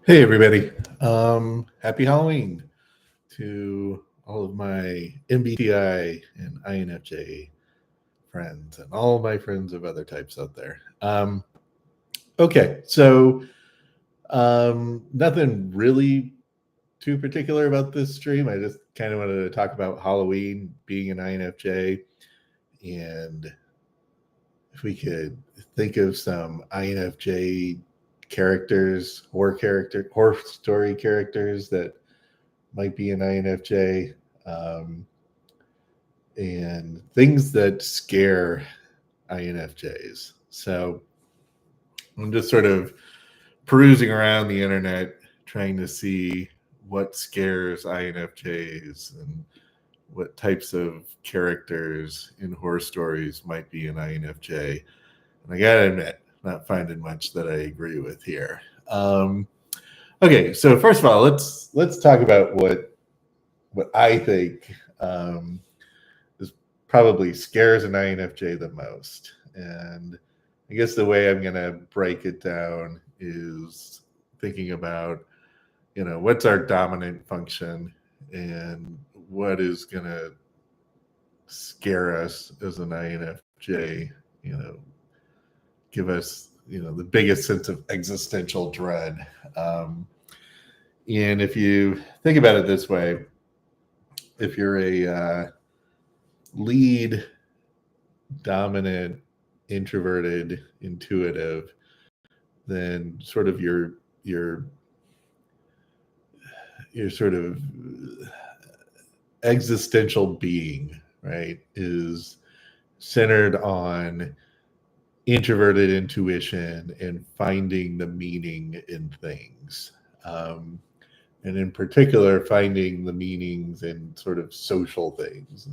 Hey everybody. Happy Halloween to all of my MBTI and INFJ friends and all of my friends of other types out there. Okay, so nothing really too particular about this stream. I just kind of wanted to talk about Halloween, being an INFJ, and if we could think of some INFJ horror story characters that might be an INFJ, and things that scare INFJs. So I'm just sort of perusing around the internet, trying to see what scares INFJs and what types of characters in horror stories might be an INFJ. And I gotta admit, not finding much that I agree with here. Okay, so first of all, let's talk about what I think is probably scares an INFJ the most. And I guess the way I'm going to break it down is thinking about, what's our dominant function and what is going to scare us as an INFJ, give us, the biggest sense of existential dread. And if you think about it this way, if you're a lead, dominant, introverted, intuitive, then sort of your sort of existential being, right, is centered on introverted intuition and finding the meaning in things. And in particular, finding the meanings in sort of social things,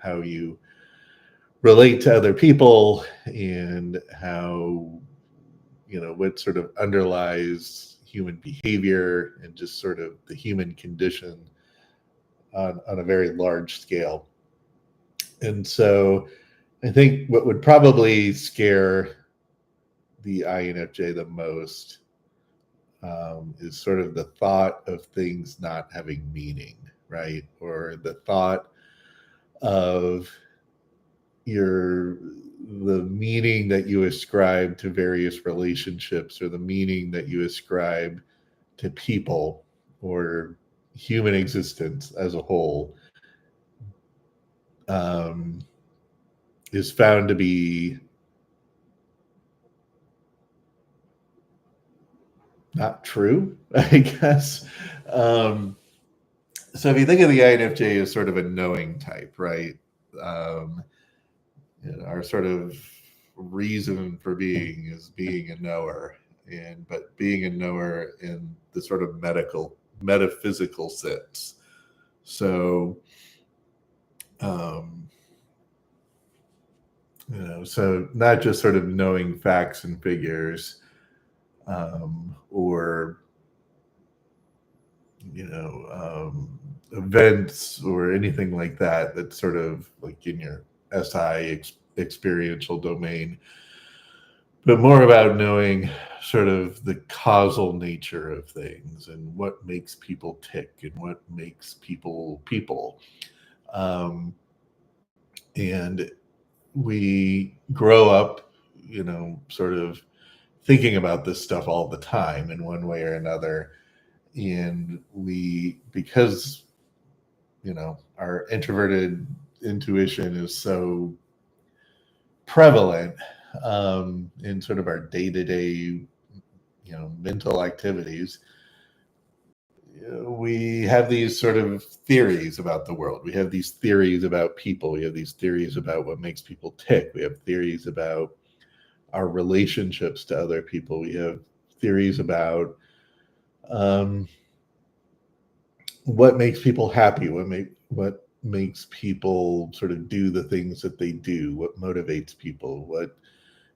how you relate to other people and how, what sort of underlies human behavior and just sort of the human condition on a very large scale. And so I think what would probably scare the INFJ the most is sort of the thought of things not having meaning, right? Or the thought of the meaning that you ascribe to various relationships, or the meaning that you ascribe to people or human existence as a whole, is found to be not true, I guess. So if you think of the INFJ as sort of a knowing type, right? Our sort of reason for being is being a knower, but being a knower in the sort of metaphysical sense. So, so not just sort of knowing facts and figures, or events or anything like that. That's sort of like in your SI experiential domain, but more about knowing sort of the causal nature of things and what makes people tick and what makes people people. And we grow up, sort of thinking about this stuff all the time in one way or another. And because, our introverted intuition is so prevalent in sort of our day-to-day, mental activities, we have these sort of theories about the world. We have these theories about people. We have these theories about what makes people tick. We have theories about our relationships to other people. We have theories about what makes people happy, what makes people sort of do the things that they do, what motivates people, what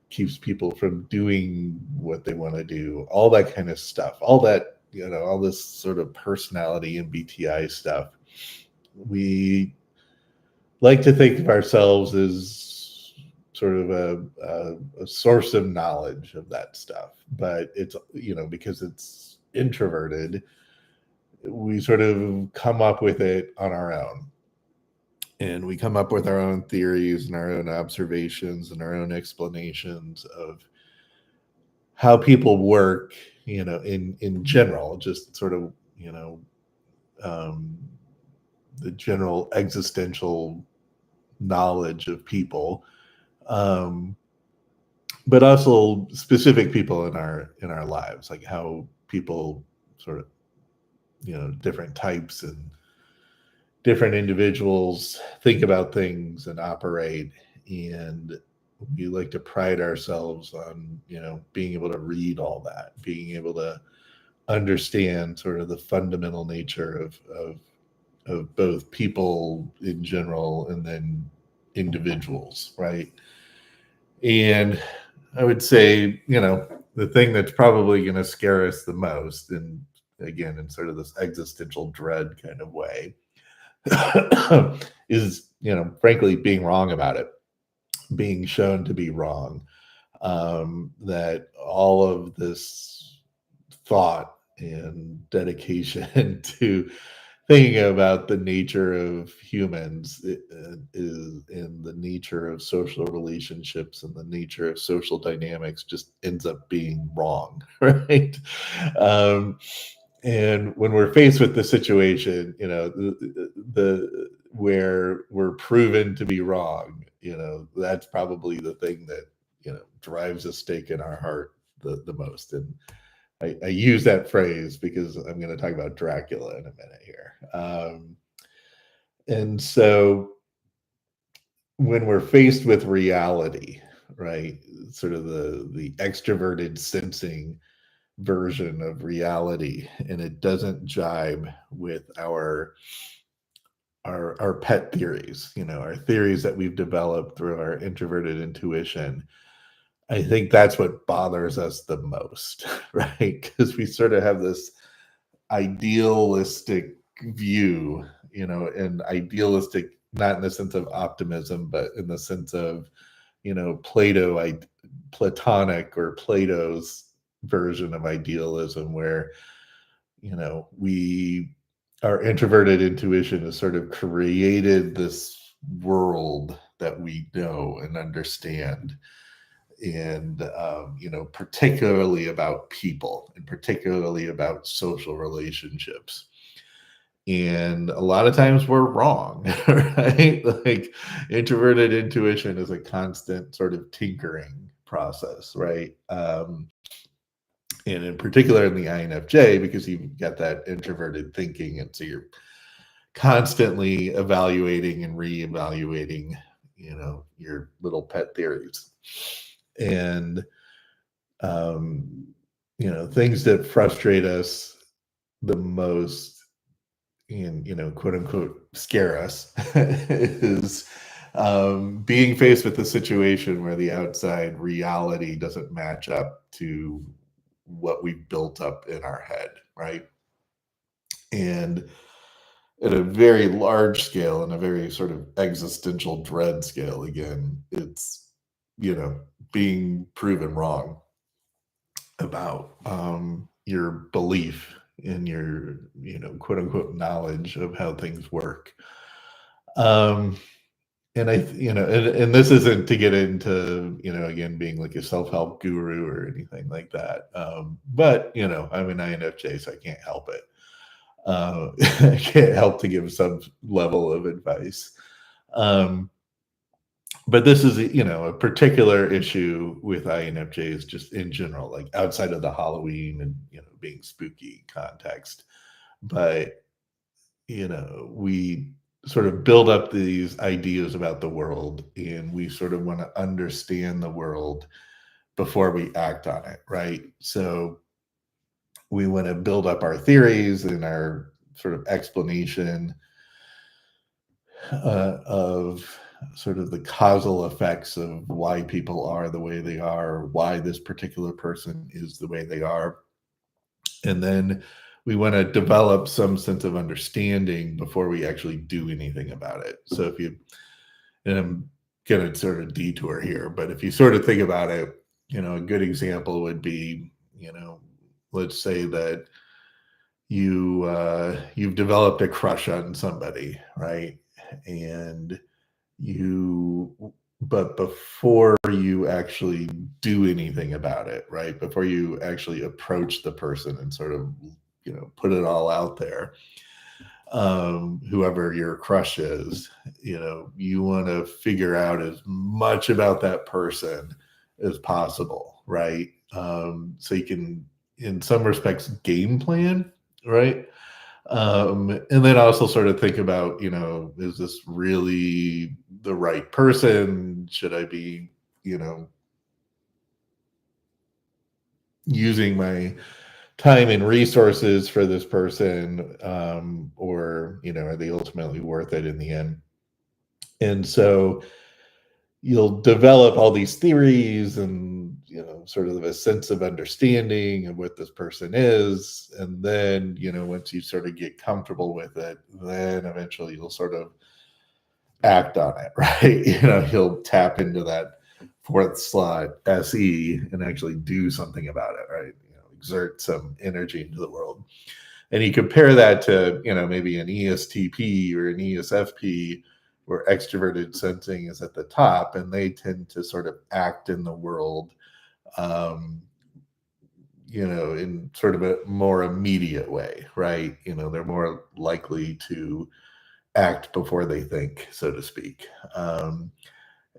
keeps people from doing what they want to do, all that kind of stuff, all that, all this sort of personality MBTI stuff. We like to think of ourselves as sort of a source of knowledge of that stuff, but it's, because it's introverted, we sort of come up with it on our own. And we come up with our own theories and our own observations and our own explanations of how people work, in general, just sort of, um, the general existential knowledge of people, um, but also specific people in our lives, like how people sort of, different types and different individuals think about things and operate. And we like to pride ourselves on, being able to read all that, being able to understand sort of the fundamental nature of both people in general and then individuals, right? And I would say, the thing that's probably going to scare us the most, and again, in sort of this existential dread kind of way, is, frankly, being wrong about it, being shown to be wrong. That all of this thought and dedication to thinking about the nature of humans is in the nature of social relationships and the nature of social dynamics just ends up being wrong, right? Um, and when we're faced with the situation, the where we're proven to be wrong, that's probably the thing that drives a stake in our heart the most. And I use that phrase because I'm going to talk about Dracula in a minute here. And so when we're faced with reality, right, sort of the extroverted sensing version of reality, and it doesn't jibe with our pet theories, our theories that we've developed through our introverted intuition, I think that's what bothers us the most, right? Because we sort of have this idealistic view, and idealistic not in the sense of optimism, but in the sense of, Platonic or Plato's version of idealism, where we our introverted intuition has sort of created this world that we know and understand, and particularly about people and particularly about social relationships. And a lot of times we're wrong, right? Like, introverted intuition is a constant sort of tinkering process, right? And in particular in the INFJ, because you've got that introverted thinking, and so you're constantly evaluating and reevaluating, your little pet theories. And things that frustrate us the most and, quote unquote scare us is being faced with a situation where the outside reality doesn't match up to what we've built up in our head, right? And at a very large scale and a very sort of existential dread scale, again, it's, being proven wrong about your belief in your, quote unquote knowledge of how things work. Um, and and this isn't to get into, again, being like a self-help guru or anything like that. But, I'm an INFJ, so I can't help it. I can't help to give some level of advice. Um, but this is, a particular issue with INFJs just in general, like outside of the Halloween and, being spooky context. But, we sort of build up these ideas about the world, and we sort of want to understand the world before we act on it, right? So we want to build up our theories and our sort of explanation of sort of the causal effects of why people are the way they are, why this particular person is the way they are. And then we want to develop some sense of understanding before we actually do anything about it. So if you, and I'm going to sort of detour here, but if you sort of think about it, a good example would be, let's say that you've developed a crush on somebody, right? And you but before you actually do anything about it, right? Before you actually approach the person and sort of, put it all out there, whoever your crush is, you want to figure out as much about that person as possible, right? So you can, in some respects, game plan, right? And then also sort of think about, is this really the right person? Should I be, using my time and resources for this person, or are they ultimately worth it in the end? And so you'll develop all these theories and sort of a sense of understanding of what this person is, and then once you sort of get comfortable with it, then eventually you'll sort of act on it, right? He'll tap into that fourth slot, SE, and actually do something about it, right? Exert some energy into the world. And you compare that to, maybe an ESTP or an ESFP, where extroverted sensing is at the top, and they tend to sort of act in the world, in sort of a more immediate way, right? They're more likely to act before they think, so to speak.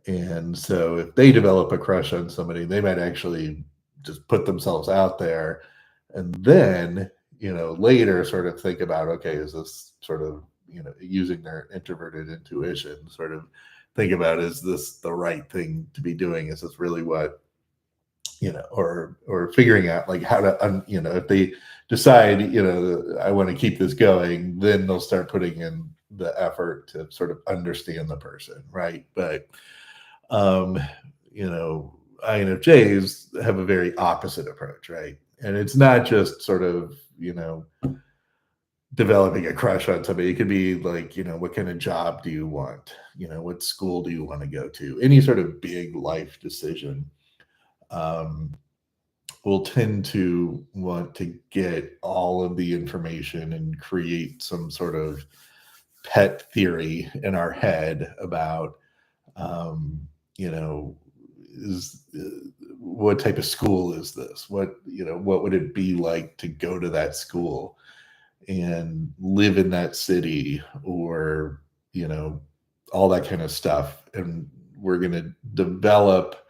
And so if they develop a crush on somebody, they might actually just put themselves out there, and then, later sort of think about, okay, is this sort of, using their introverted intuition, sort of think about, is this the right thing to be doing? Is this really what, or figuring out like how to, if they decide, I want to keep this going, then they'll start putting in the effort to sort of understand the person, right? But um, INFJs have a very opposite approach, right? And it's not just sort of, developing a crush on somebody. It could be like, what kind of job do you want? What school do you want to go to? Any sort of big life decision, um, will tend to want to get all of the information and create some sort of pet theory in our head about, um, you know, is what type of school is this? What would it be like to go to that school and live in that city, or, all that kind of stuff. And we're going to develop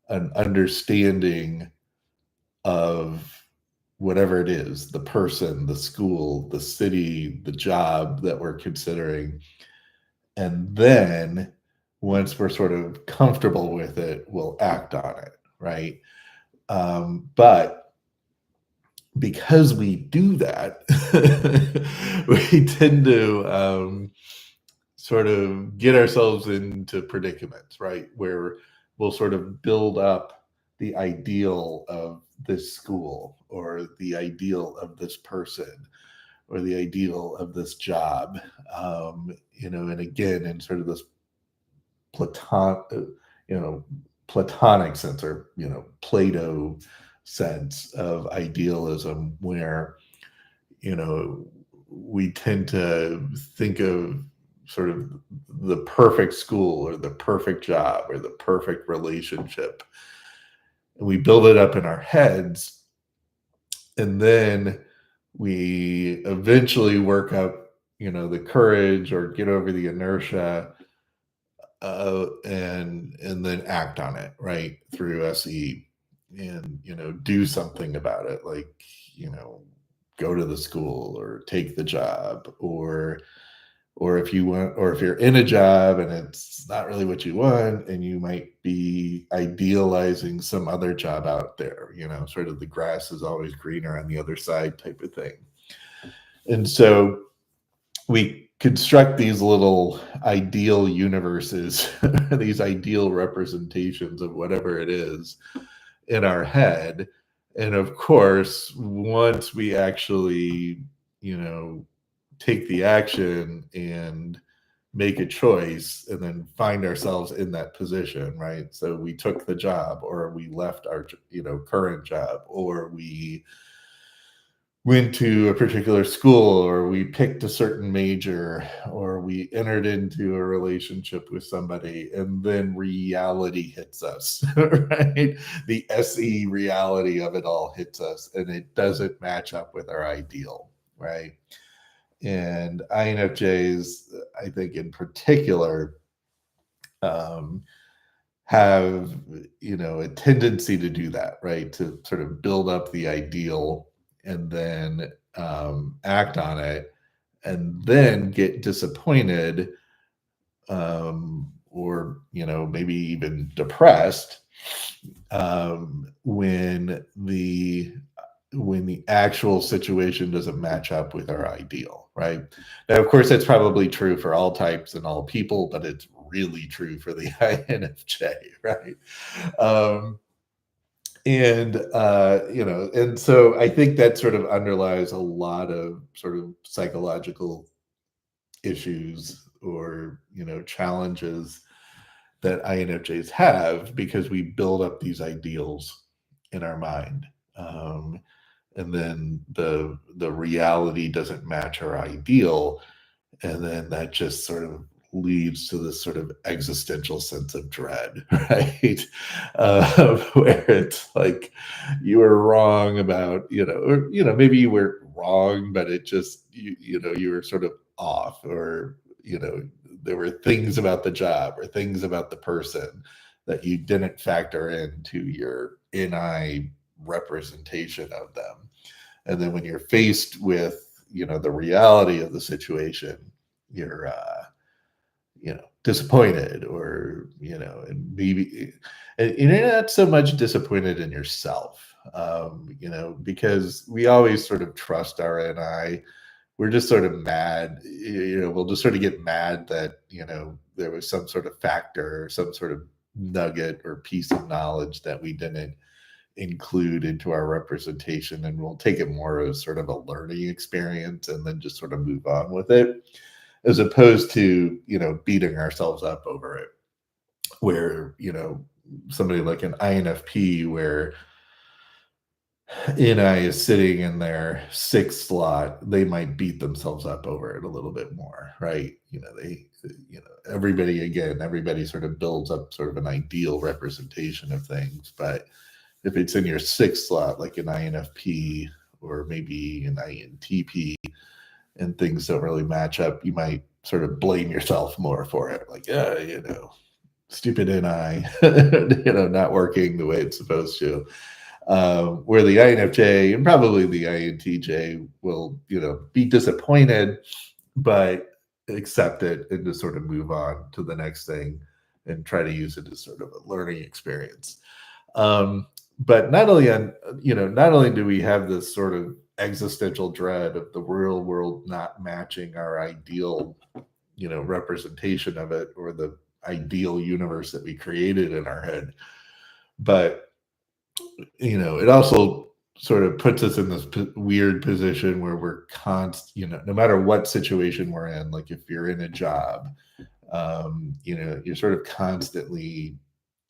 an understanding of whatever it is, the person, the school, the city, the job that we're considering. And then once we're sort of comfortable with it, we'll act on it, right? But because we do that, we tend to, sort of get ourselves into predicaments, right? Where we'll sort of build up the ideal of this school, or the ideal of this person, or the ideal of this job. And again, in sort of this platon, you know, platonic sense, or, Plato sense of idealism, where, we tend to think of sort of the perfect school, or the perfect job, or the perfect relationship. And we build it up in our heads, and then we eventually work up, the courage, or get over the inertia, and then act on it, right, through SE, and do something about it, like, go to the school, or take the job, or if you want, or if you're in a job and it's not really what you want, and you might be idealizing some other job out there, sort of the grass is always greener on the other side type of thing. And so we construct these little ideal universes, these ideal representations of whatever it is in our head. And of course, once we actually, take the action and make a choice, and then find ourselves in that position, right? So we took the job, or we left our, current job, or we went to a particular school, or we picked a certain major, or we entered into a relationship with somebody, and then reality hits us, right? The SE reality of it all hits us, and it doesn't match up with our ideal, right? And INFJs, I think in particular, um, have a tendency to do that, right? To sort of build up the ideal and then act on it, and then get disappointed, or maybe even depressed, when the actual situation doesn't match up with our ideal, right? Now, of course, that's probably true for all types and all people, but it's really true for the INFJ, right? Um, and so I think that sort of underlies a lot of sort of psychological issues, or challenges that INFJs have, because we build up these ideals in our mind. And then the reality doesn't match our ideal, and then that just sort of leads to this sort of existential sense of dread, right? Where it's like you were wrong about, or maybe you were wrong, but it just you were sort of off, or there were things about the job or things about the person that you didn't factor into your NI representation of them. And then when you're faced with the reality of the situation, you're disappointed, or and maybe, and you're not so much disappointed in yourself, because we always sort of trust our NI. We're just sort of mad, we'll just sort of get mad that there was some sort of factor, or some sort of nugget or piece of knowledge that we didn't include into our representation, and we'll take it more as sort of a learning experience, and then just sort of move on with it, as opposed to beating ourselves up over it, where somebody like an INFP, where NI is sitting in their sixth slot, they might beat themselves up over it a little bit more, right? Everybody sort of builds up sort of an ideal representation of things, but if it's in your sixth slot, like an INFP or maybe an INTP, and things don't really match up, you might sort of blame yourself more for it. Like, stupid NI, not working the way it's supposed to. Where the INFJ and probably the INTJ will, be disappointed, but accept it and just sort of move on to the next thing and try to use it as sort of a learning experience. But not only do we have this sort of existential dread of the real world not matching our ideal, representation of it, or the ideal universe that we created in our head, but it also sort of puts us in this weird position where we're no matter what situation we're in, like if you're in a job, you're sort of constantly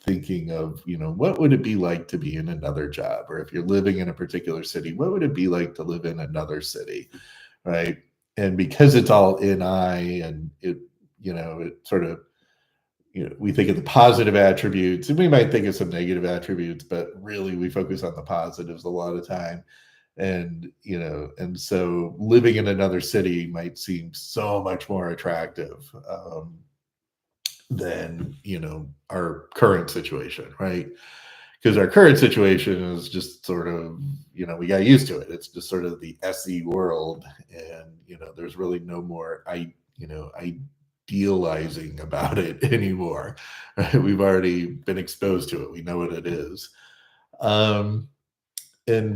thinking of, what would it be like to be in another job? Or if you're living in a particular city, what would it be like to live in another city? Right. And because it's all NI, and it sort of, we think of the positive attributes, and we might think of some negative attributes, but really we focus on the positives a lot of time. And, and so living in another city might seem so much more attractive, than our current situation, right? Because our current situation is just sort of, we got used to it. It's just sort of the SE world, and there's really no more idealizing about it anymore. Right? We've already been exposed to it. We know what it is. And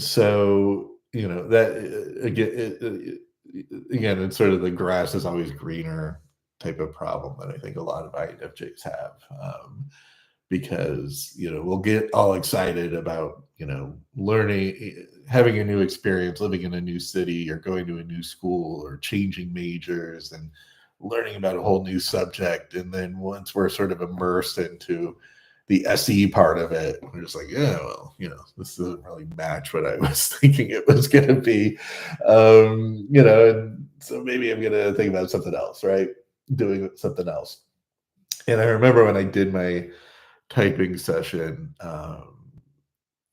so that again, it's sort of the grass is always greener type of problem that I think a lot of INFJs have, because we'll get all excited about learning, having a new experience, living in a new city, or going to a new school, or changing majors and learning about a whole new subject. And then once we're sort of immersed into the SE part of it. We're just like, yeah, well, this doesn't really match what I was thinking it was going to be. And so maybe I'm going to think about something else, right? Doing something else. And I remember when I did my typing session,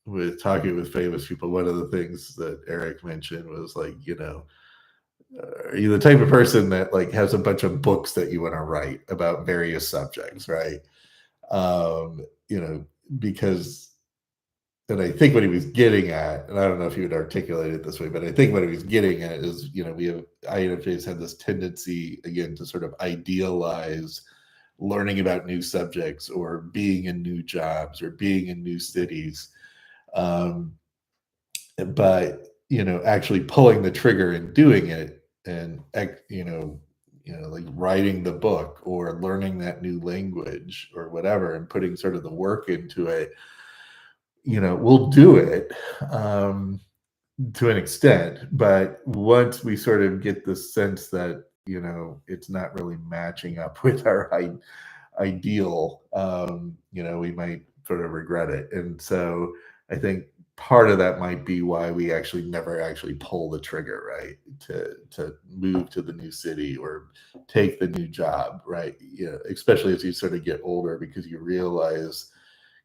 with talking with famous people, one of the things that Eric mentioned was like, are you the type of person that like has a bunch of books that you want to write about various subjects, right? Um, you know, because, and I think what he was getting at, and I don't know if he would articulate it this way, but I think what he was getting at is, we have INFJs have this tendency again to sort of idealize learning about new subjects or being in new jobs or being in new cities. Um, but actually pulling the trigger and doing it, and like writing the book or learning that new language or whatever, and putting sort of the work into it, we'll do it, to an extent. But once we sort of get the sense that it's not really matching up with our ideal, we might sort of regret it. And so I think part of that might be why we actually never actually pull the trigger, right? To move to the new city or take the new job, right? Especially as you sort of get older, because you realize,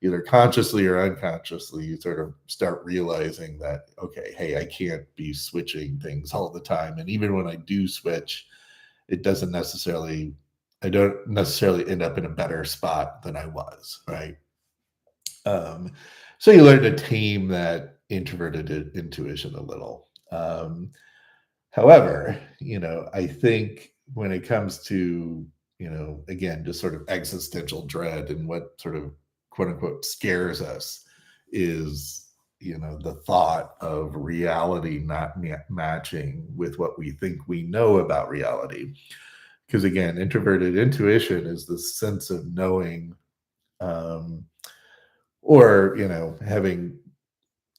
either consciously or unconsciously, you sort of start realizing that, okay, hey, I can't be switching things all the time. And even when I do switch, it doesn't necessarily, I don't necessarily end up in a better spot than I was, right? So you learn to tame that introverted intuition a little. However, I think when it comes to, again, just sort of existential dread, and what sort of quote unquote scares us is, the thought of reality not matching with what we think we know about reality. Because again, introverted intuition is the sense of knowing, or having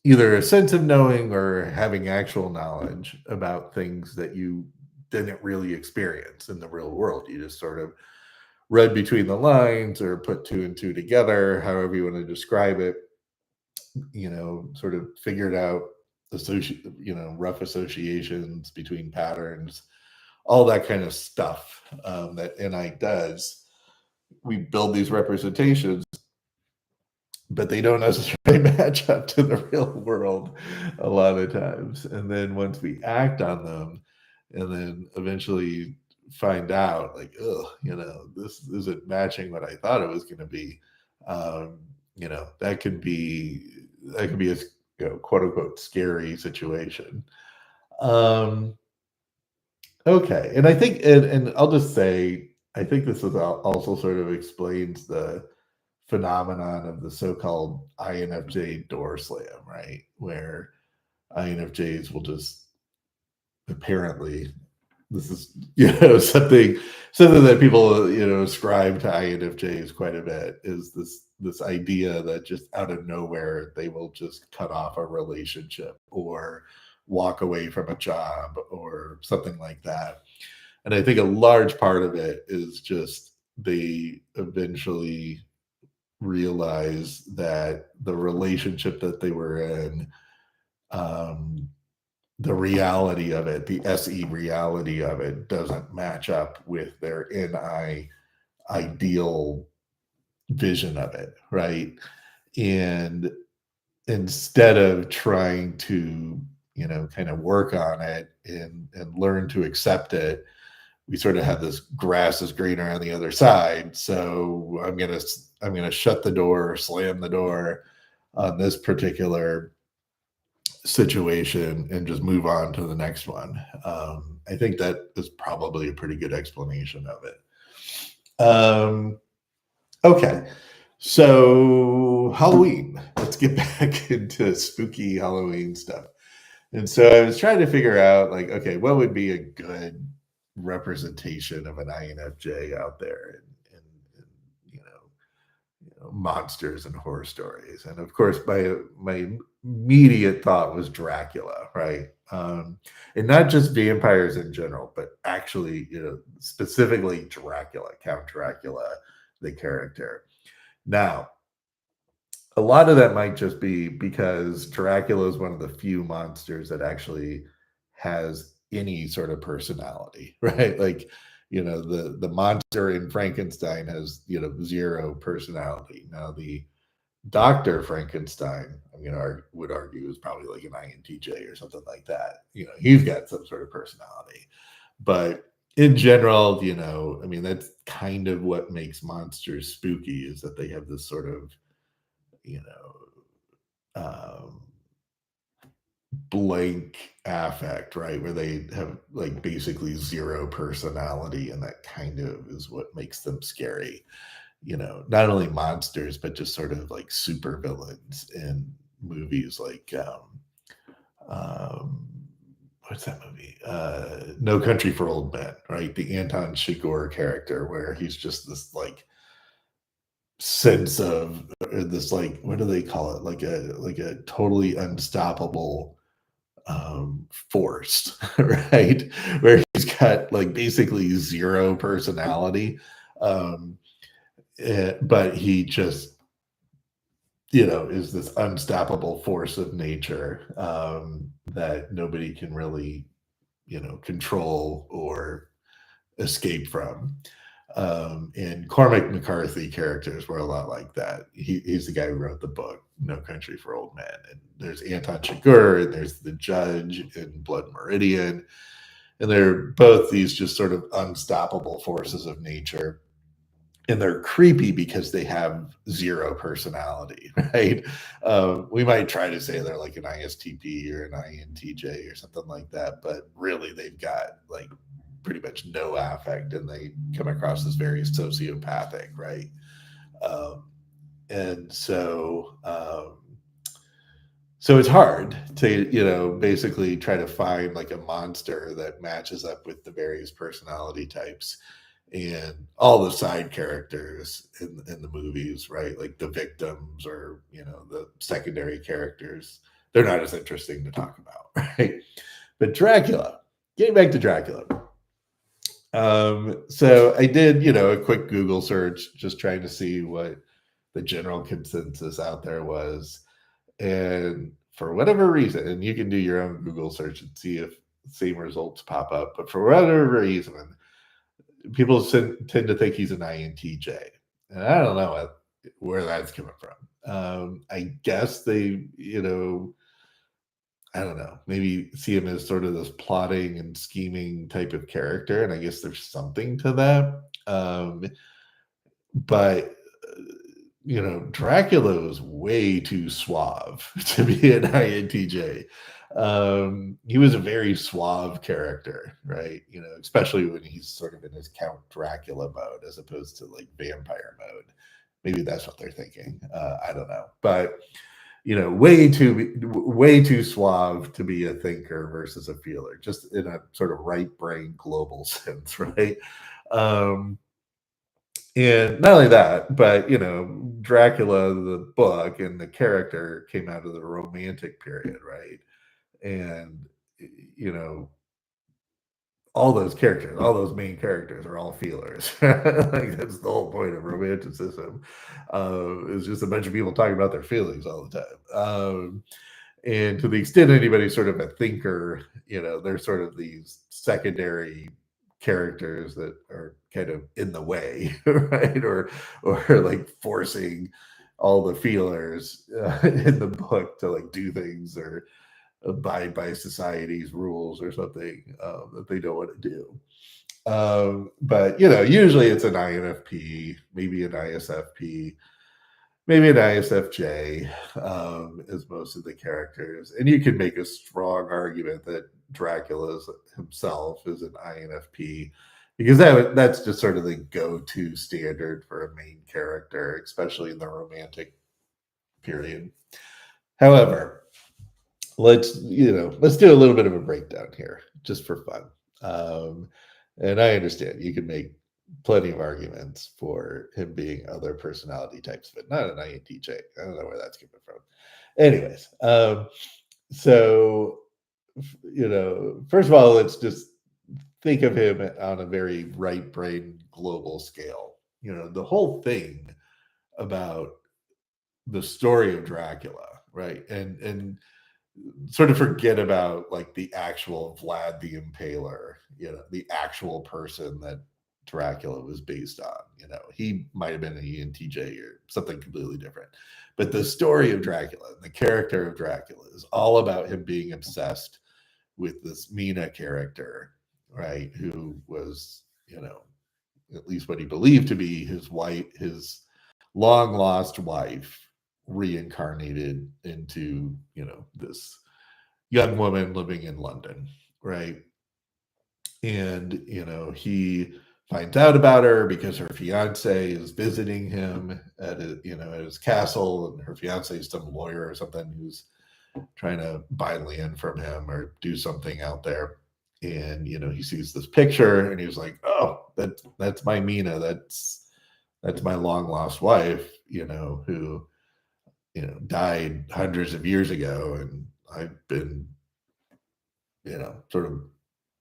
either a sense of knowing or having actual knowledge about things that you didn't really experience in the real world. You just sort of read between the lines or put two and two together, however you want to describe it, sort of figured out rough associations between patterns, all that kind of stuff, that NI does. We build these representations, but they don't necessarily match up to the real world a lot of times. And then once we act on them, and then eventually find out, like, oh, this isn't matching what I thought it was going to be. That could be a quote unquote scary situation. Okay, and I think, and I'll just say, I think this is also sort of explains the phenomenon of the so-called INFJ door slam, right? Where INFJs will just, apparently, this is something that people ascribe to INFJs quite a bit, is this idea that just out of nowhere they will just cut off a relationship or walk away from a job or something like that. And I think a large part of it is just they eventually realize that the relationship that they were in, the reality of it, the SE reality of it, doesn't match up with their NI ideal vision of it, right? And instead of trying to, kind of work on it and learn to accept it, we sort of have this grass is greener on the other side. So I'm gonna shut the door, slam the door on this particular situation, and just move on to the next one. I think that is probably a pretty good explanation of it. Okay, so Halloween. Let's get back into spooky Halloween stuff. And so I was trying to figure out, like, okay, what would be a good representation of an INFJ out there in monsters and horror stories. And of course, my immediate thought was Dracula, right? And not just vampires in general, but actually, specifically Dracula, Count Dracula, the character. Now, a lot of that might just be because Dracula is one of the few monsters that actually has any sort of personality, right? Like, the monster in Frankenstein has, zero personality. Now, the Dr. Frankenstein, would argue is probably like an INTJ or something like that. He's got some sort of personality. But in general, that's kind of what makes monsters spooky is that they have this sort of, you know, blank affect, right? Where they have like basically zero personality, and that kind of is what makes them scary. Not only monsters, but just sort of like super villains in movies like um what's that movie? No Country for Old Men, right? The Anton Chigurh character, where he's just this like sense of this like what do they call it? Like a totally unstoppable force, right? Where he's got like basically zero personality. Um, but he just is this unstoppable force of nature that nobody can really control or escape from. And Cormac McCarthy characters were a lot like that. He's the guy who wrote the book No Country for Old Men, and there's Anton Chigurh, and there's the judge in Blood Meridian, and they're both these just sort of unstoppable forces of nature, and they're creepy because they have zero personality, right? We might try to say they're like an ISTP or an INTJ or something like that, but really they've got like pretty much no affect, and they come across as very sociopathic, right? Um, and so it's hard to basically try to find like a monster that matches up with the various personality types and all the side characters in the movies, right? Like the victims or the secondary characters, they're not as interesting to talk about, right? But Dracula, getting back to Dracula. So I did, a quick Google search, just trying to see what the general consensus out there was. And for whatever reason, and you can do your own Google search and see if the same results pop up, but for whatever reason, people tend to think he's an INTJ. And I don't know where that's coming from. I guess they, I don't know, maybe see him as sort of this plotting and scheming type of character. And I guess there's something to that. But Dracula was way too suave to be an INTJ. He was a very suave character, right? Especially when he's sort of in his Count Dracula mode as opposed to like vampire mode. Maybe that's what they're thinking. I don't know, but way too suave to be a thinker versus a feeler, just in a sort of right brain global sense, right? Um, and not only that, but Dracula, the book and the character came out of the Romantic period, right? And you know, all those characters, all those main characters are all feelers. Like that's the whole point of romanticism. It's just a bunch of people talking about their feelings all the time. And to the extent anybody's sort of a thinker, they're sort of these secondary characters that are kind of in the way, right? Or like forcing all the feelers in the book to like do things or abide by society's rules or something that they don't want to do. But usually it's an INFP, maybe an ISFP, maybe an ISFJ, as most of the characters. And you can make a strong argument that Dracula himself is an INFP because that's just sort of the go-to standard for a main character, especially in the Romantic period. However, let's do a little bit of a breakdown here just for fun. Um, and I understand you can make plenty of arguments for him being other personality types, but not an INTJ. I don't know where that's coming from. Anyways, so first of all, let's just think of him on a very right brain global scale. The whole thing about the story of Dracula, right? And sort of forget about like the actual Vlad the Impaler, the actual person that Dracula was based on. He might have been an ENTJ or something completely different. But the story of Dracula, the character of Dracula, is all about him being obsessed with this Mina character, right? Who was, at least what he believed to be his wife, his long lost wife, reincarnated into, this young woman living in London, right? And, he finds out about her because her fiance is visiting him at his castle, and her fiance is some lawyer or something who's trying to buy land from him or do something out there. And he sees this picture and he's like, oh, that's my Mina, that's my long lost wife, who died hundreds of years ago, and I've been sort of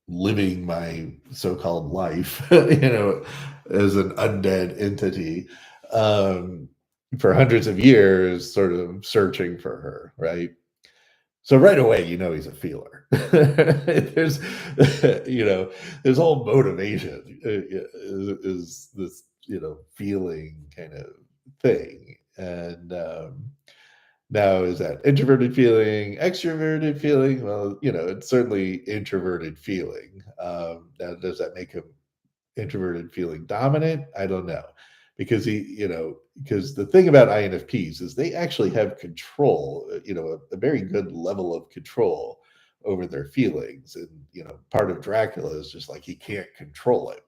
living my so-called life, as an undead entity, for hundreds of years, sort of searching for her, right? So right away, he's a feeler. There's, his whole motivation is this, feeling kind of thing. And now, is that introverted feeling, extroverted feeling? Well, it's certainly introverted feeling. Now, does that make him introverted feeling dominant? I don't know. Because because the thing about INFPs is they actually have control, a very good level of control over their feelings. And, part of Dracula is just like he can't control it.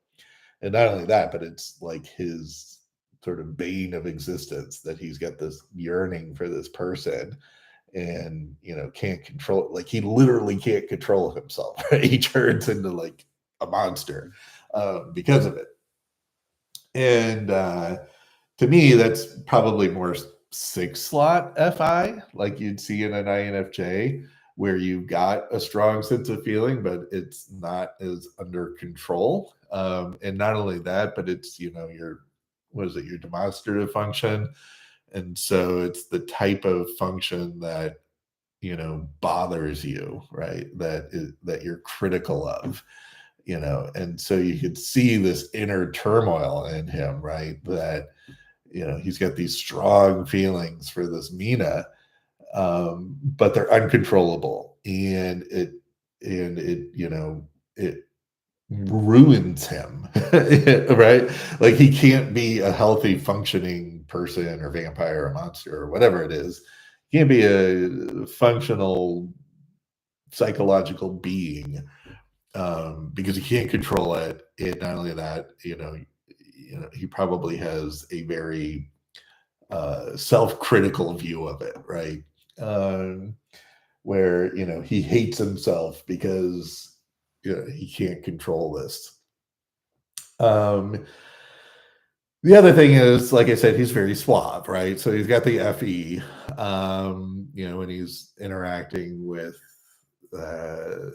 And not only that, but it's like his sort of bane of existence that he's got this yearning for this person, and can't control, like he literally can't control himself, right? He turns into like a monster because of it. And to me, that's probably more 6-slot FI, like you'd see in an INFJ, where you've got a strong sense of feeling, but it's not as under control. And not only that, but it's, your demonstrative function. And so it's the type of function that, bothers you, right? That you're critical of, and so you could see this inner turmoil in him, right? That, he's got these strong feelings for this Mina, but they're uncontrollable, and it ruins him, right? Like he can't be a healthy functioning person or vampire or monster or whatever it is. He can't be a functional psychological being, because he can't control it. And not only that, he probably has a very self-critical view of it, right? Where he hates himself because he can't control this. The other thing is, like I said, he's very suave, right? So he's got the FE, when he's interacting with, the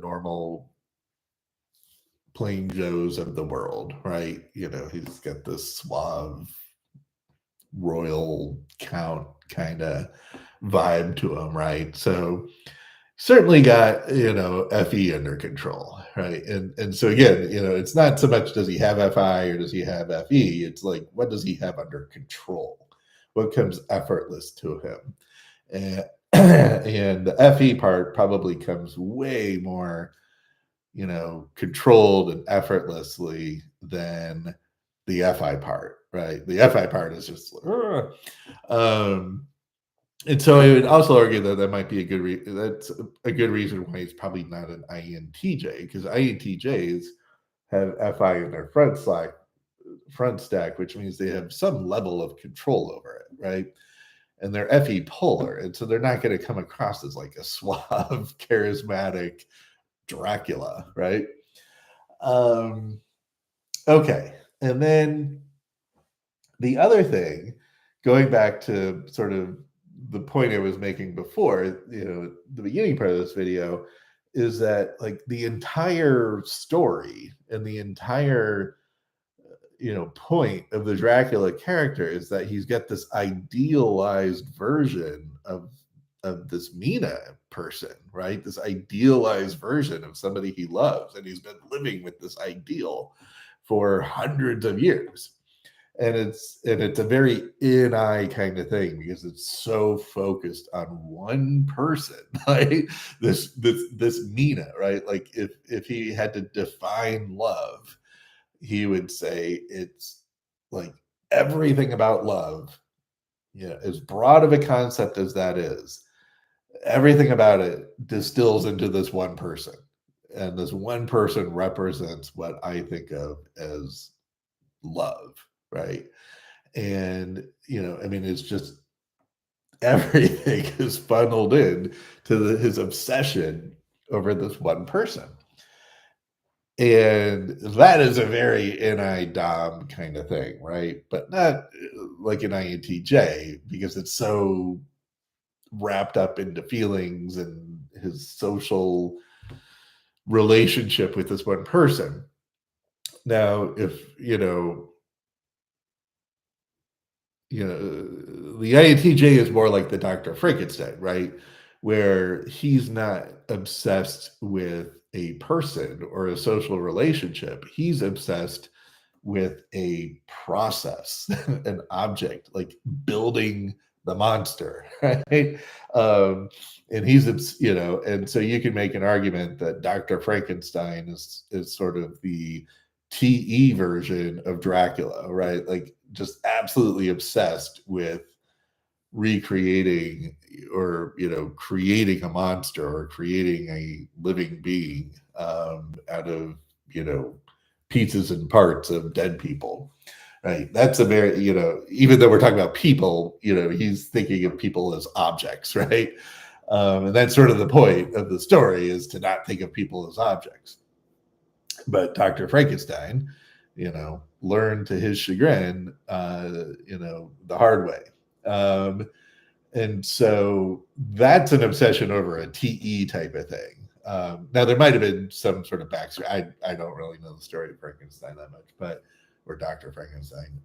normal plain Joes of the world, right? He's got this suave, royal count kind of vibe to him, right? So certainly got, FE under control, right? And so again, it's not so much does he have FI or does he have FE, it's like what does he have under control? What comes effortless to him? And and the FE part probably comes way more, controlled and effortlessly than the FI part, right? The FI part is just and so I would also argue that that might be that's a good reason why he's probably not an INTJ, because INTJs have FI in their front stack, which means they have some level of control over it, right? And they're FE polar, and so they're not going to come across as like a suave, charismatic Dracula, right? Okay, and then the other thing, going back to sort of the point I was making before, the beginning part of this video, is that like the entire story and the entire, point of the Dracula character is that he's got this idealized version of this Mina person, right? This idealized version of somebody he loves, and he's been living with this ideal for hundreds of years. And it's a very in-eye kind of thing because it's so focused on one person, right? This Mina, right? Like if he had to define love, he would say it's like everything about love, as broad of a concept as that is, everything about it distills into this one person. And this one person represents what I think of as love, right? And, I mean, it's just everything is funneled in to his obsession over this one person. And that is a very NI-DOM kind of thing, right? But not like an INTJ, because it's so wrapped up into feelings and his social relationship with this one person. Now, if the INTJ is more like the Dr. Frankenstein, right? Where he's not obsessed with a person or a social relationship. He's obsessed with a process, an object, like building the monster, right? And and so you can make an argument that Dr. Frankenstein is sort of the TE version of Dracula, right? Like just absolutely obsessed with recreating or creating a monster or creating a living being out of pieces and parts of dead people, right? That's a very even though we're talking about people, he's thinking of people as objects, right? And that's sort of the point of the story, is to not think of people as objects. But Dr. Frankenstein, learned to his chagrin, the hard way. And so that's an obsession over a TE type of thing. Now there might have been some sort of backstory. I don't really know the story of Frankenstein that much, or Dr. Frankenstein.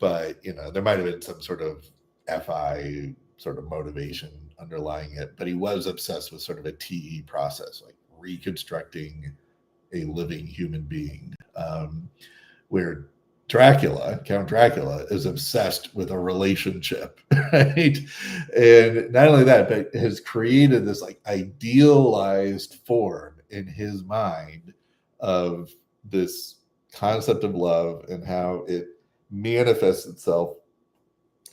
But there might have been some sort of FI sort of motivation underlying it. But he was obsessed with sort of a TE process, like reconstructing a living human being, where Count Dracula, is obsessed with a relationship, right? And not only that, but has created this like idealized form in his mind of this concept of love and how it manifests itself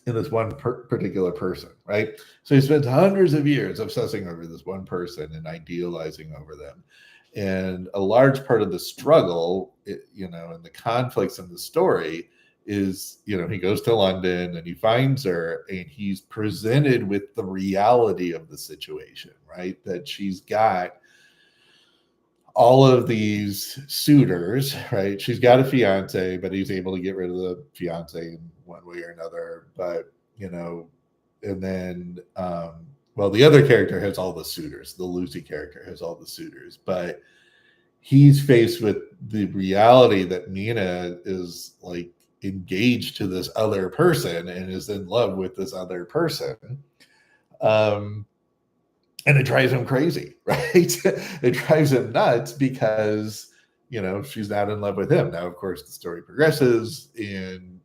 in this one particular person, right? So he spends hundreds of years obsessing over this one person and idealizing over them. And a large part of the struggle, and the conflicts in the story is, he goes to London and he finds her and he's presented with the reality of the situation, right? That she's got all of these suitors, right? She's got a fiance, but he's able to get rid of the fiance in one way or another. But, and then, the other character has all the suitors. The Lucy character has all the suitors, but he's faced with the reality that Mina is like engaged to this other person and is in love with this other person. And it drives him crazy, right? It drives him nuts because, she's not in love with him. Now, of course, the story progresses and,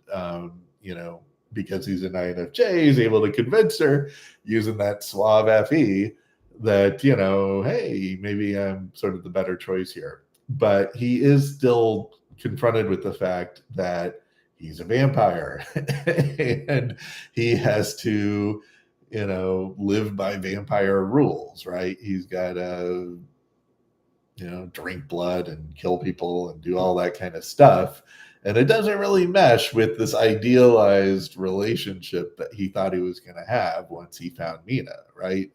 because he's an INFJ, he's able to convince her using that suave FE that, hey, maybe I'm sort of the better choice here. But he is still confronted with the fact that he's a vampire and he has to, live by vampire rules, right? He's got to, drink blood and kill people and do all that kind of stuff. And it doesn't really mesh with this idealized relationship that he thought he was going to have once he found Mina, right?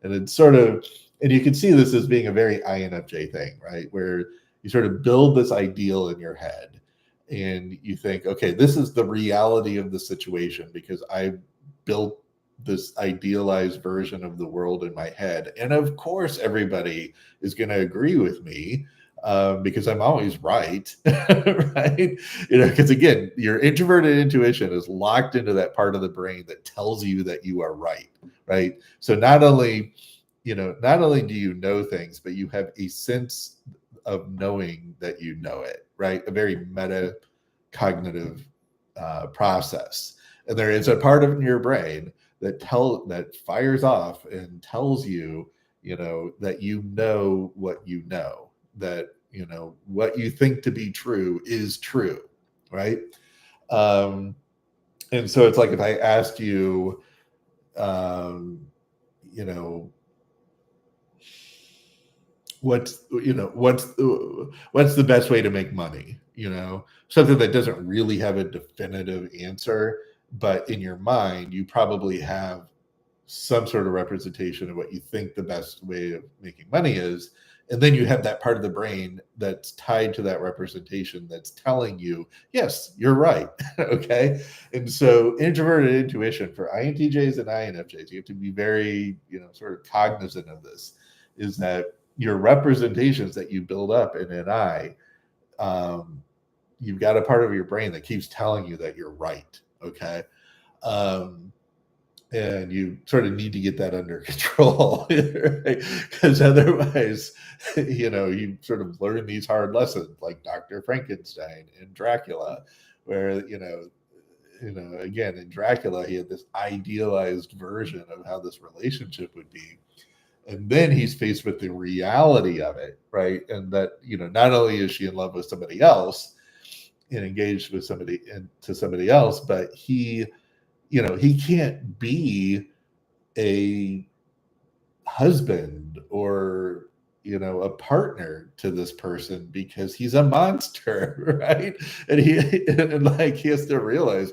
And it's sort of, and you can see this as being a very INFJ thing, right? Where you sort of build this ideal in your head and you think, okay, this is the reality of the situation because I built this idealized version of the world in my head. And of course, everybody is going to agree with me because I'm always right, right? Because again, your introverted intuition is locked into that part of the brain that tells you that you are right, right? So not only do you know things, but you have a sense of knowing that you know it, right? A very meta cognitive process. And there is a part of your brain that fires off and tells you, that you know what you know, that what you think to be true is true, right? Um, and so it's like if I asked you, um, you know, what's the best way to make money, something that doesn't really have a definitive answer, but in your mind you probably have some sort of representation of what you think the best way of making money is, and then you have that part of the brain that's tied to that representation that's telling you, yes, you're right. Okay. And so introverted intuition for INTJs and INFJs, you have to be very sort of cognizant of this, is that your representations that you build up in an eye, you've got a part of your brain that keeps telling you that you're right. Okay. And you sort of need to get that under control, right? Because otherwise, you sort of learn these hard lessons like Dr. Frankenstein and Dracula, where, again, in Dracula, he had this idealized version of how this relationship would be. And then he's faced with the reality of it, right? And that, not only is she in love with somebody else and engaged with somebody else, but he can't be a husband or a partner to this person because he's a monster, right? And he has to realize,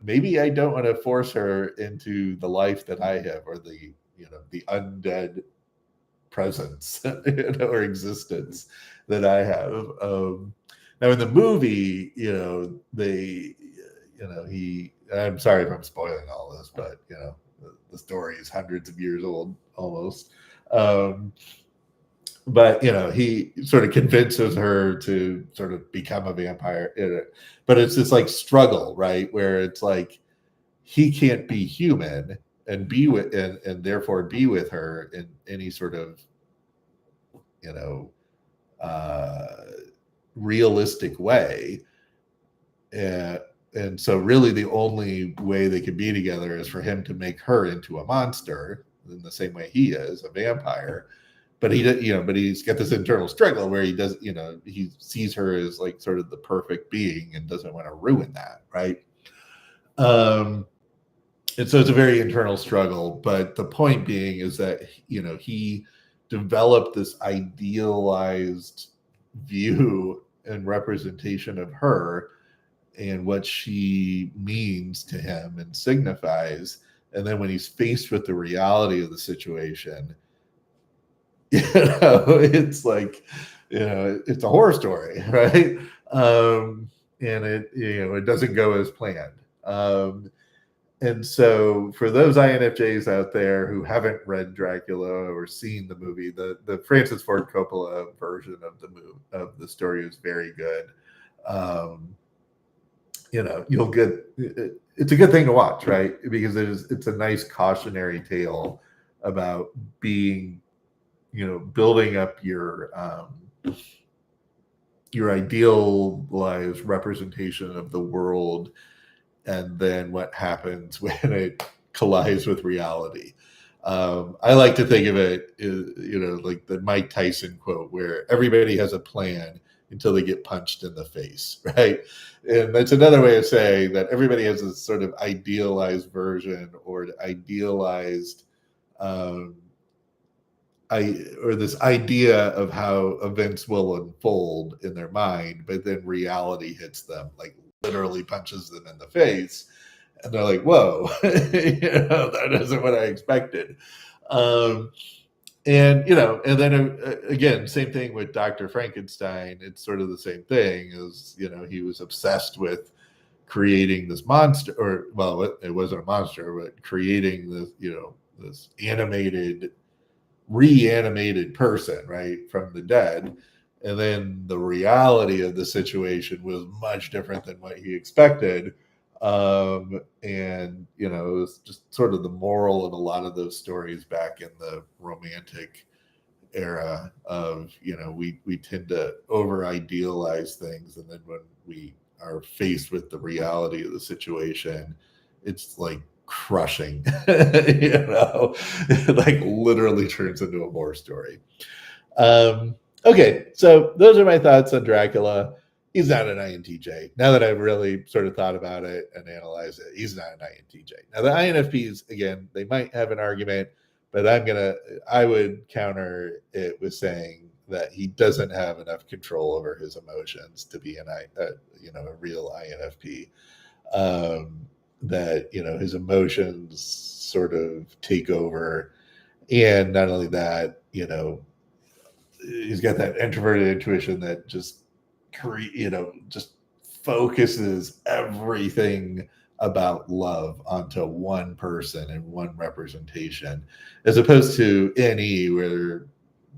maybe I don't want to force her into the life that I have, or the undead presence or existence that I have. Now in the movie, I'm sorry if I'm spoiling all this, but the story is hundreds of years old almost. But he sort of convinces her to sort of become a vampire, but it's this like struggle, right, where it's like he can't be human and be with and therefore be with her in any sort of uh realistic way. And so really the only way they could be together is for him to make her into a monster in the same way he is a vampire. But he's got this internal struggle where he sees her as like sort of the perfect being and doesn't want to ruin that, right? And so it's a very internal struggle. But the point being is that he developed this idealized view and representation of her and what she means to him and signifies. And then when he's faced with the reality of the situation, it's like, it's a horror story, right? And it doesn't go as planned. And so for those INFJs out there who haven't read Dracula or seen the movie, the Francis Ford Coppola version of the story is very good. You'll get it's a good thing to watch, right? Because it's a nice cautionary tale about being, building up your idealized representation of the world, and then what happens when it collides with reality. I like to think of it, like the Mike Tyson quote, where everybody has a plan until they get punched in the face, right? And that's another way of saying that everybody has this sort of idealized version or idealized or this idea of how events will unfold in their mind, but then reality hits them, like literally punches them in the face, and they're like, "Whoa, that isn't what I expected." And then again, same thing with Dr. Frankenstein. It's sort of the same thing. As he was obsessed with creating this monster, or well, it wasn't a monster, but creating this, this animated reanimated person, right, from the dead. And then the reality of the situation was much different than what he expected. And, you know, it was just sort of the moral of a lot of those stories back in the romantic era of, you know, we tend to over idealize things. And then when we are faced with the reality of the situation, it's like crushing, you know, like literally turns into a war story. Okay, so those are my thoughts on Dracula. He's not an INTJ. Now that I've really sort of thought about it and analyzed it, he's not an INTJ. Now the INFPs, again, they might have an argument, but I would counter it with saying that he doesn't have enough control over his emotions to be a real INFP. That, you know, his emotions sort of take over, and not only that, you know, he's got that introverted intuition that just just focuses everything about love onto one person and one representation, as opposed to NE, where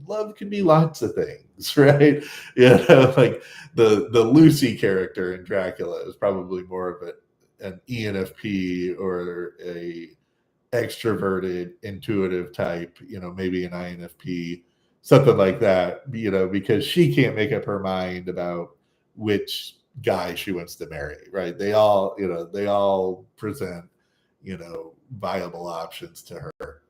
love can be lots of things, right? You know, like the Lucy character in Dracula is probably more of an ENFP or a extroverted, intuitive type, you know, maybe an INFP, something like that, you know, because she can't make up her mind about which guy she wants to marry, right? They all present, you know, viable options to her.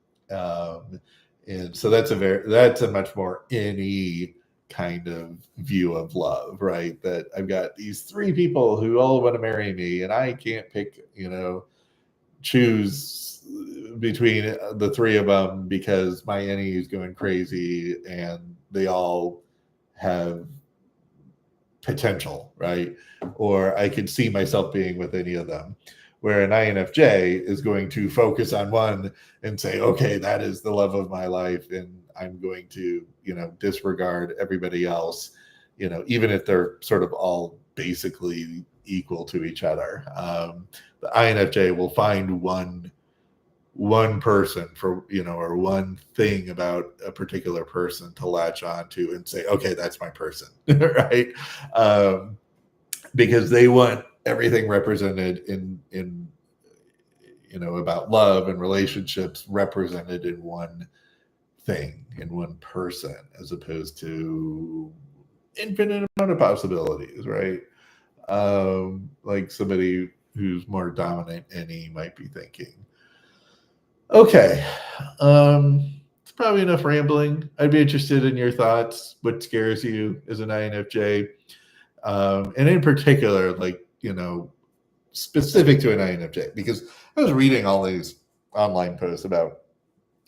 And so that's a much more NE kind of view of love, right? That I've got these three people who all want to marry me and I can't pick, you know, choose between the three of them because my NE is going crazy and they all have potential, right? Or I could see myself being with any of them. Where an INFJ is going to focus on one and say, okay, that is the love of my life, and I'm going to, you know, disregard everybody else, you know, even if they're sort of all basically equal to each other. The INFJ will find one person for, you know, or one thing about a particular person to latch on to and say, okay, that's my person, right? Because they want everything represented in you know, about love and relationships represented in one thing, in one person, as opposed to infinite amount of possibilities, right? Like somebody who's more dominant NE might be thinking. Okay. It's probably enough rambling. I'd be interested in your thoughts. What scares you as an INFJ? And in particular, like, you know, specific to an INFJ, because I was reading all these online posts about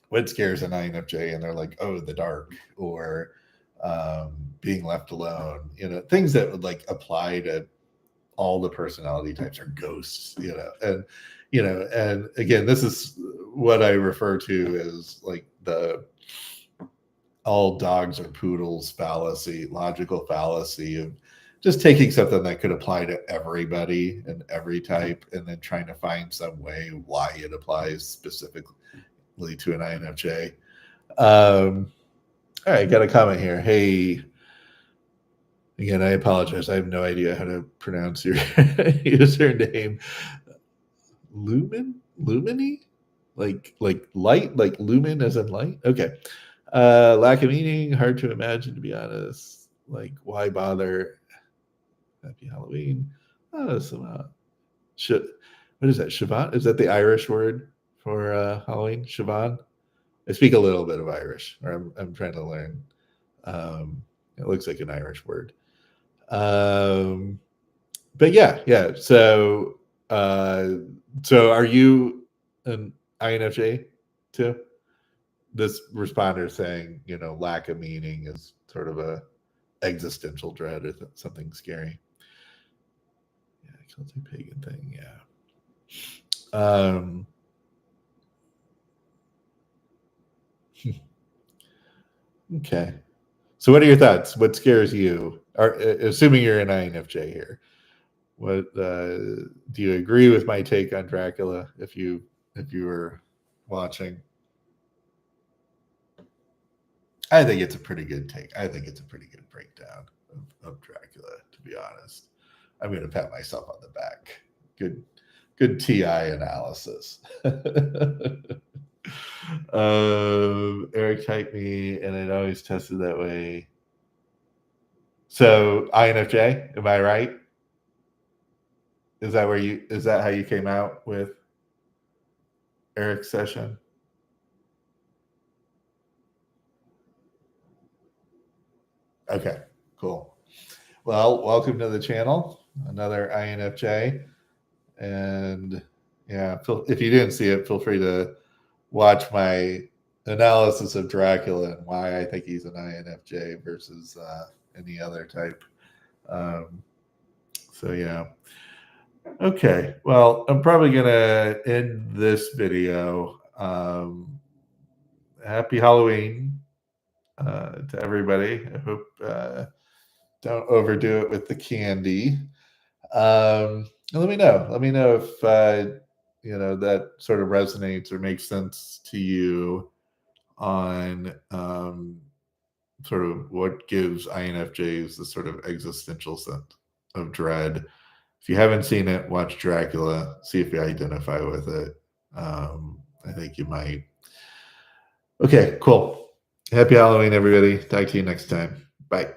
what scares an INFJ, and they're like, oh, the dark, or being left alone, you know, things that would like apply to all the personality types, are ghosts, you know. And you know, and again, this is what I refer to as like the all dogs are poodles fallacy, logical fallacy of just taking something that could apply to everybody and every type and then trying to find some way why it applies specifically to an INFJ. All right, got a comment here. Hey, again, I apologize. I have no idea how to pronounce your username. Luminy, like light, like lumen as in light. Okay. Lack of meaning, hard to imagine, to be honest. Like, why bother? Happy Halloween. Oh, what is that? Siobhan? Is that the Irish word for Halloween? Siobhan? I speak a little bit of Irish, or I'm trying to learn. It looks like an Irish word. But yeah. So are you an INFJ too? This responder saying, you know, lack of meaning is sort of a existential dread or something scary. Yeah, Celtic pagan thing. Yeah. Okay. So, what are your thoughts? What scares you? Assuming you're an INFJ here, what do you agree with my take on Dracula? If you were watching. I think it's a pretty good take. I think it's a pretty good breakdown of Dracula, to be honest. I'm going to pat myself on the back. Good TI analysis. Eric typed me, and it always tested that way. So INFJ, am I right? Is that how you came out with Eric's session? Okay, cool. Well, welcome to the channel, another INFJ. And yeah, if you didn't see it, feel free to watch my analysis of Dracula and why I think he's an INFJ versus any other type. So yeah. Okay. Well, I'm probably gonna end this video. Happy Halloween to everybody. I hope don't overdo it with the candy. Let me know. Let me know if that sort of resonates or makes sense to you on sort of what gives INFJs the sort of existential sense of dread. If you haven't seen it, watch Dracula. See if you identify with it. I think you might. Okay, cool. Happy Halloween, everybody. Talk to you next time. Bye.